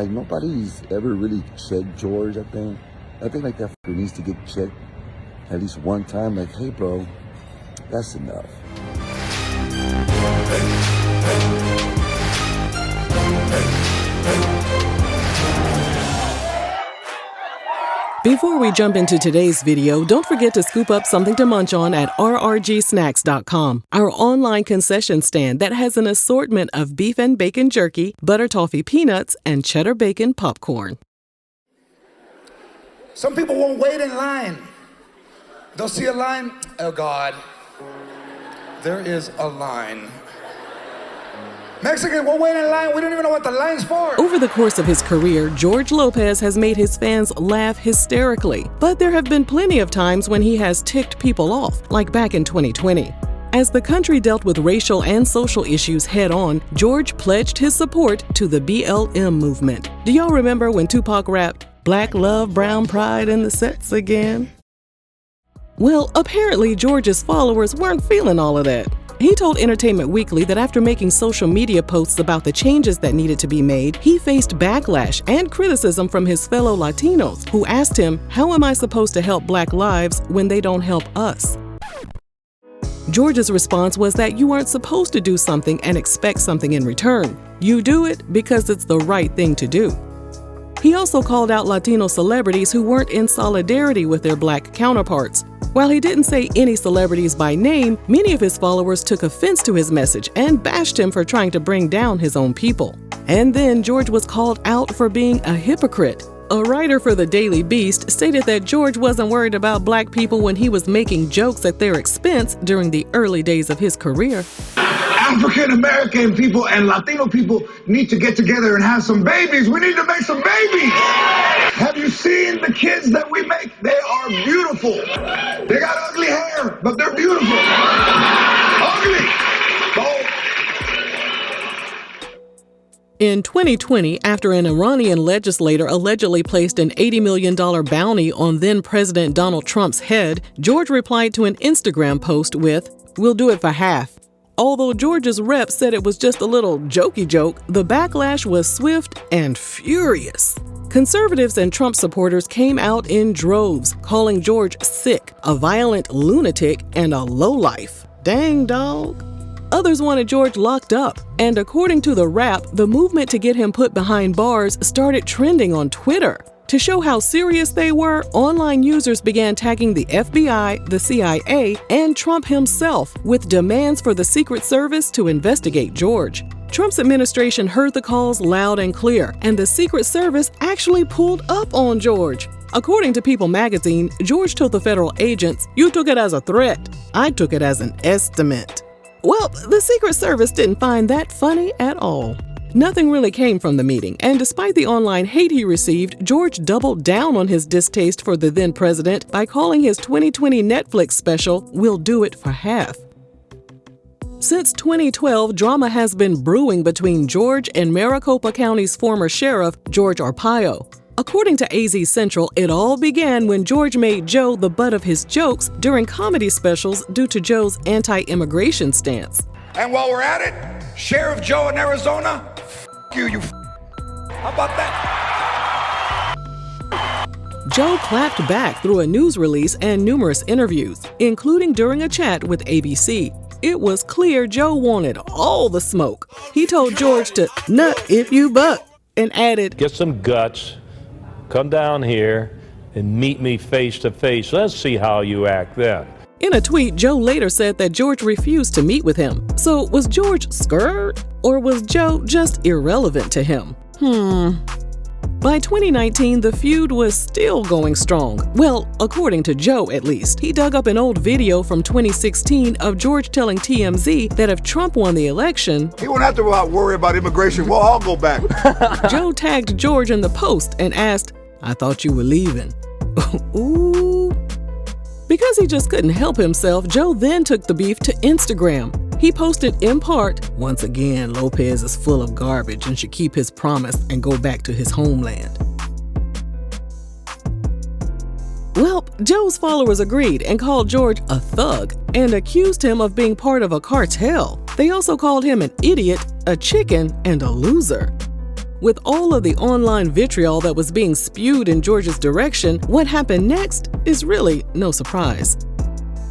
Like, nobody's ever really checked George, I think. Like that needs to get checked at least one time. Like, hey, bro, that's enough. Before we jump into today's video, don't forget to scoop up something to munch on at rrgsnacks.com, our online concession stand that has an assortment of beef and bacon jerky, butter toffee peanuts, and cheddar bacon popcorn. Some people won't wait in line. They'll see a line. Oh, God. There is a line. Mexican won't wait in line. We don't even know what the line's for. Over the course of his career, George Lopez has made his fans laugh hysterically. But there have been plenty of times when he has ticked people off, like back in 2020. As the country dealt with racial and social issues head-on, George pledged his support to the BLM movement. Do y'all remember when Tupac rapped, "Black love, brown pride in the sets again"? Well, apparently George's followers weren't feeling all of that. He told Entertainment Weekly that after making social media posts about the changes that needed to be made, he faced backlash and criticism from his fellow Latinos, who asked him, "How am I supposed to help Black lives when they don't help us?" George's response was that you aren't supposed to do something and expect something in return. You do it because it's the right thing to do. He also called out Latino celebrities who weren't in solidarity with their Black counterparts. While he didn't say any celebrities by name, many of his followers took offense to his message and bashed him for trying to bring down his own people. And then George was called out for being a hypocrite. A writer for the Daily Beast stated that George wasn't worried about Black people when he was making jokes at their expense during the early days of his career. African American people and Latino people need to get together and have some babies. We need to make some babies. Have you seen the kids that we make? They are beautiful. They got ugly hair, but they're beautiful. Ugly. Oh. In 2020, after an Iranian legislator allegedly placed an $80 million bounty on then-President Donald Trump's head, George replied to an Instagram post with, "We'll do it for half." Although George's rep said it was just a little jokey joke, the backlash was swift and furious. Conservatives and Trump supporters came out in droves, calling George sick, a violent lunatic, and a lowlife. Dang, dog. Others wanted George locked up, and according to the Wrap, the movement to get him put behind bars started trending on Twitter. To show how serious they were, online users began tagging the FBI, the CIA, and Trump himself with demands for the Secret Service to investigate George. Trump's administration heard the calls loud and clear, and the Secret Service actually pulled up on George. According to People magazine, George told the federal agents, "You took it as a threat. I took it as an estimate." Well, the Secret Service didn't find that funny at all. Nothing really came from the meeting, and despite the online hate he received, George doubled down on his distaste for the then president by calling his 2020 Netflix special, "We'll Do It for Half." Since 2012, drama has been brewing between George and Maricopa County's former sheriff, George Arpaio. According to AZ Central, it all began when George made Joe the butt of his jokes during comedy specials due to Joe's anti-immigration stance. And while we're at it, Sheriff Joe in Arizona, you. How about that? Joe clapped back through a news release and numerous interviews, including during a chat with ABC. It was clear Joe wanted all the smoke. He told George to nut if you buck and added, "Get some guts, come down here and meet me face to face. Let's see how you act then." In a tweet, Joe later said that George refused to meet with him. So was George scared? Or was Joe just irrelevant to him? By 2019, the feud was still going strong. Well, according to Joe at least. He dug up an old video from 2016 of George telling TMZ that if Trump won the election, He won't have to worry about immigration. We'll all go back. Joe tagged George in the post and asked, "I thought you were leaving." Ooh. Because he just couldn't help himself, Joe then took the beef to Instagram. He posted in part, "Once again, Lopez is full of garbage and should keep his promise and go back to his homeland." Well, Joe's followers agreed and called George a thug and accused him of being part of a cartel. They also called him an idiot, a chicken, and a loser. With all of the online vitriol that was being spewed in George's direction, what happened next is really no surprise.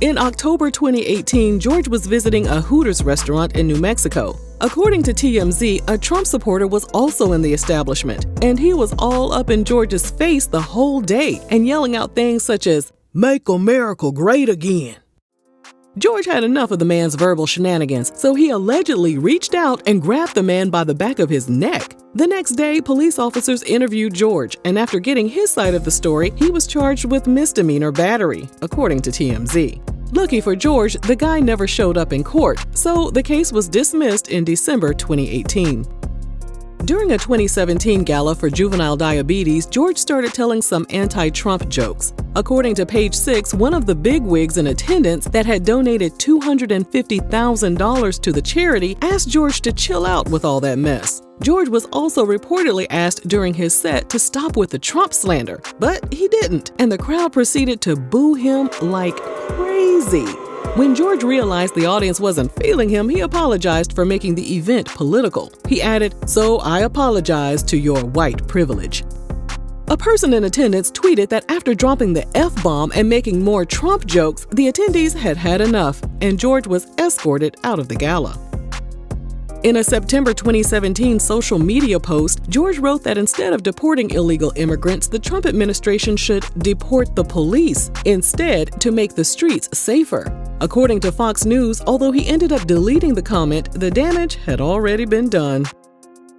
In October 2018, George was visiting a Hooters restaurant in New Mexico. According to TMZ, a Trump supporter was also in the establishment, and he was all up in George's face the whole day and yelling out things such as, "Make America great again." George had enough of the man's verbal shenanigans, so he allegedly reached out and grabbed the man by the back of his neck. The next day, police officers interviewed George, and after getting his side of the story, he was charged with misdemeanor battery, according to TMZ. Lucky for George, the guy never showed up in court, so the case was dismissed in December 2018. During a 2017 gala for juvenile diabetes, George started telling some anti-Trump jokes. According to Page 6, one of the bigwigs in attendance that had donated $250,000 to the charity asked George to chill out with all that mess. George was also reportedly asked during his set to stop with the Trump slander, but he didn't, and the crowd proceeded to boo him like crazy. When George realized the audience wasn't feeling him, he apologized for making the event political. He added, "So I apologize to your white privilege." A person in attendance tweeted that after dropping the F-bomb and making more Trump jokes, the attendees had had enough, and George was escorted out of the gala. In a September 2017 social media post, George wrote that instead of deporting illegal immigrants, the Trump administration should deport the police instead to make the streets safer. According to Fox News, although he ended up deleting the comment, the damage had already been done.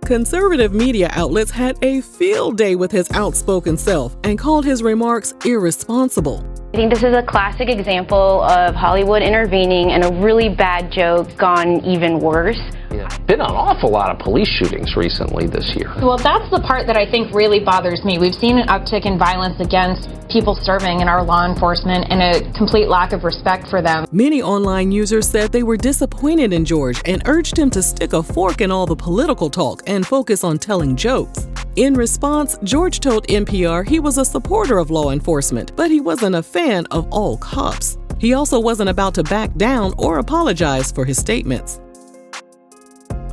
Conservative media outlets had a field day with his outspoken self and called his remarks irresponsible. I think this is a classic example of Hollywood intervening and a really bad joke gone even worse. Yeah. Been an awful lot of police shootings recently this year. Well, that's the part that I think really bothers me. We've seen an uptick in violence against people serving in our law enforcement and a complete lack of respect for them. Many online users said they were disappointed in George and urged him to stick a fork in all the political talk and focus on telling jokes. In response, George told NPR he was a supporter of law enforcement, but he wasn't a fan of all cops. He also wasn't about to back down or apologize for his statements.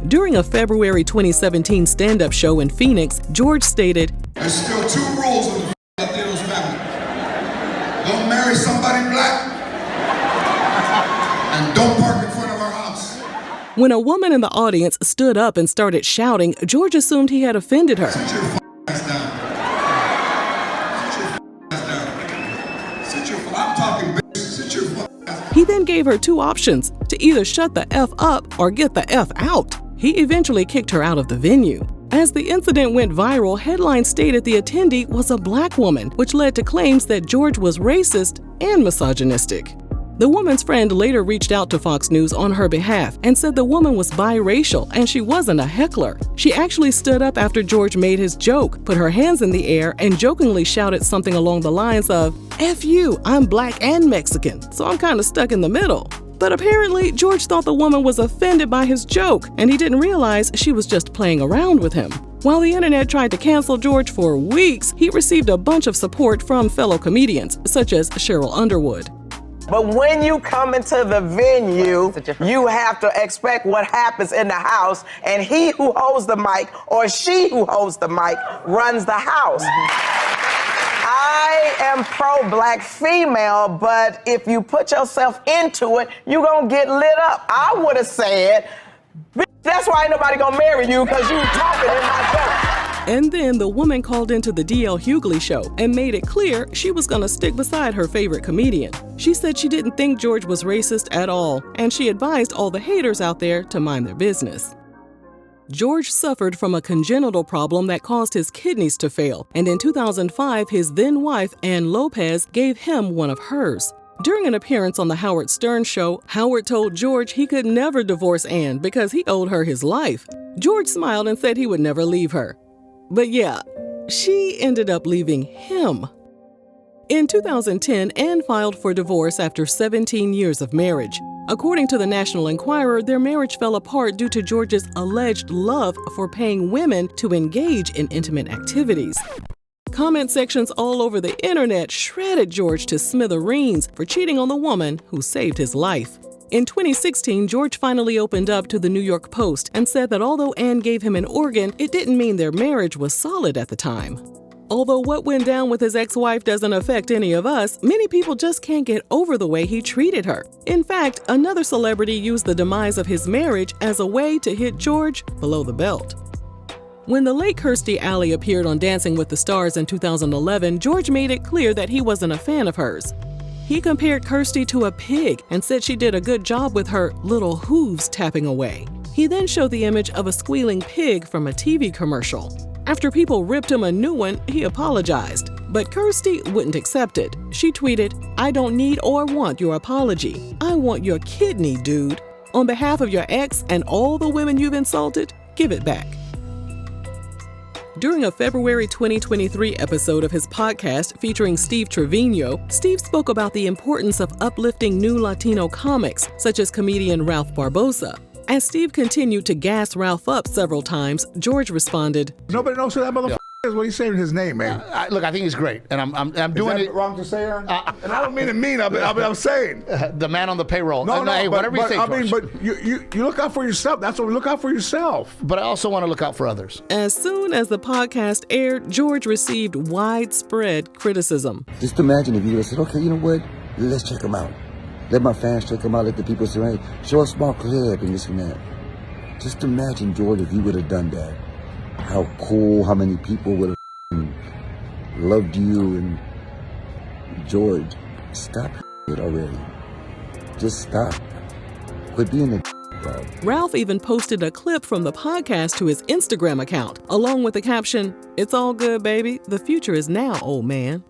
During a February 2017 stand-up show in Phoenix, George stated, "There's still two rules in the Latinos family. Don't marry somebody black, and don't park in front of our house." When a woman in the audience stood up and started shouting, George assumed he had offended her. Sit your ass down. Sit your ass down. Sit your I'm talking bitch. Sit your ass down. He then gave her two options, to either shut the F up or get the F out. He eventually kicked her out of the venue. As the incident went viral, headlines stated the attendee was a black woman, which led to claims that George was racist and misogynistic. The woman's friend later reached out to Fox News on her behalf and said the woman was biracial and she wasn't a heckler. She actually stood up after George made his joke, put her hands in the air, and jokingly shouted something along the lines of, "F you, I'm black and Mexican, so I'm kind of stuck in the middle." But apparently, George thought the woman was offended by his joke, and he didn't realize she was just playing around with him. While the internet tried to cancel George for weeks, he received a bunch of support from fellow comedians, such as Cheryl Underwood. But when you come into the venue, you have to expect what happens in the house, and he who holds the mic or she who holds the mic runs the house. I am pro-black female, but if you put yourself into it, you're gonna get lit up. I would have said, that's why ain't nobody gonna marry you, because you talking in my joke. And then the woman called into the D.L. Hughley show and made it clear she was gonna stick beside her favorite comedian. She said she didn't think George was racist at all, and she advised all the haters out there to mind their business. George suffered from a congenital problem that caused his kidneys to fail, and in 2005, his then-wife, Ann Lopez, gave him one of hers. During an appearance on the Howard Stern show, Howard told George he could never divorce Ann because he owed her his life. George smiled and said he would never leave her. But yeah, she ended up leaving him. In 2010, Ann filed for divorce after 17 years of marriage. According to the National Enquirer, their marriage fell apart due to George's alleged love for paying women to engage in intimate activities. Comment sections all over the internet shredded George to smithereens for cheating on the woman who saved his life. In 2016, George finally opened up to the New York Post and said that although Ann gave him an organ, it didn't mean their marriage was solid at the time. Although what went down with his ex-wife doesn't affect any of us, many people just can't get over the way he treated her. In fact, another celebrity used the demise of his marriage as a way to hit George below the belt. When the late Kirstie Alley appeared on Dancing with the Stars in 2011, George made it clear that he wasn't a fan of hers. He compared Kirstie to a pig and said she did a good job with her little hooves tapping away. He then showed the image of a squealing pig from a TV commercial. After people ripped him a new one, he apologized. But Kirstie wouldn't accept it. She tweeted, "I don't need or want your apology. I want your kidney, dude. On behalf of your ex and all the women you've insulted, give it back." During a February 2023 episode of his podcast featuring Steve Trevino, Steve spoke about the importance of uplifting new Latino comics, such as comedian Ralph Barbosa. As Steve continued to gas Ralph up several times, George responded, "Nobody knows who that motherfucker is. What are you saying his name, man?" Look, I think he's great, and I'm doing it wrong to say, Aaron? And I don't mean it mean. I'm saying the man on the payroll. No, hey, whatever you say, I George. mean, but you look out for yourself. That's what we look out for yourself. But I also want to look out for others. As soon as the podcast aired, George received widespread criticism. Just imagine if you would have said, okay, you know what? Let's check them out. Let my fans check them out. Let the people say, hey, show a small clip and this and that. Just imagine, George, if you would have done that. How cool, how many people would have loved you. And George, stop it already. Just stop. Quit being a bro. Ralph even posted a clip from the podcast to his Instagram account, along with the caption, "It's all good, baby. The future is now, old man."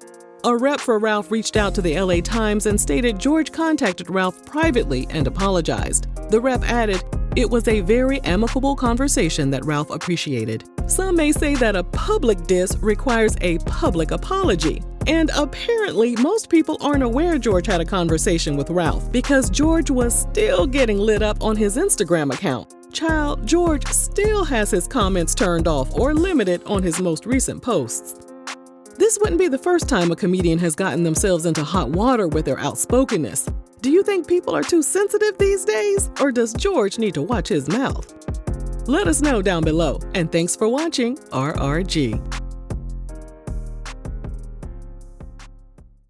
A rep for Ralph reached out to the LA Times and stated George contacted Ralph privately and apologized. The rep added, "It was a very amicable conversation that Ralph appreciated." Some may say that a public diss requires a public apology. And apparently, most people aren't aware George had a conversation with Ralph because George was still getting lit up on his Instagram account. Child, George still has his comments turned off or limited on his most recent posts. This wouldn't be the first time a comedian has gotten themselves into hot water with their outspokenness. Do you think people are too sensitive these days, or does George need to watch his mouth? Let us know down below, and thanks for watching RRG.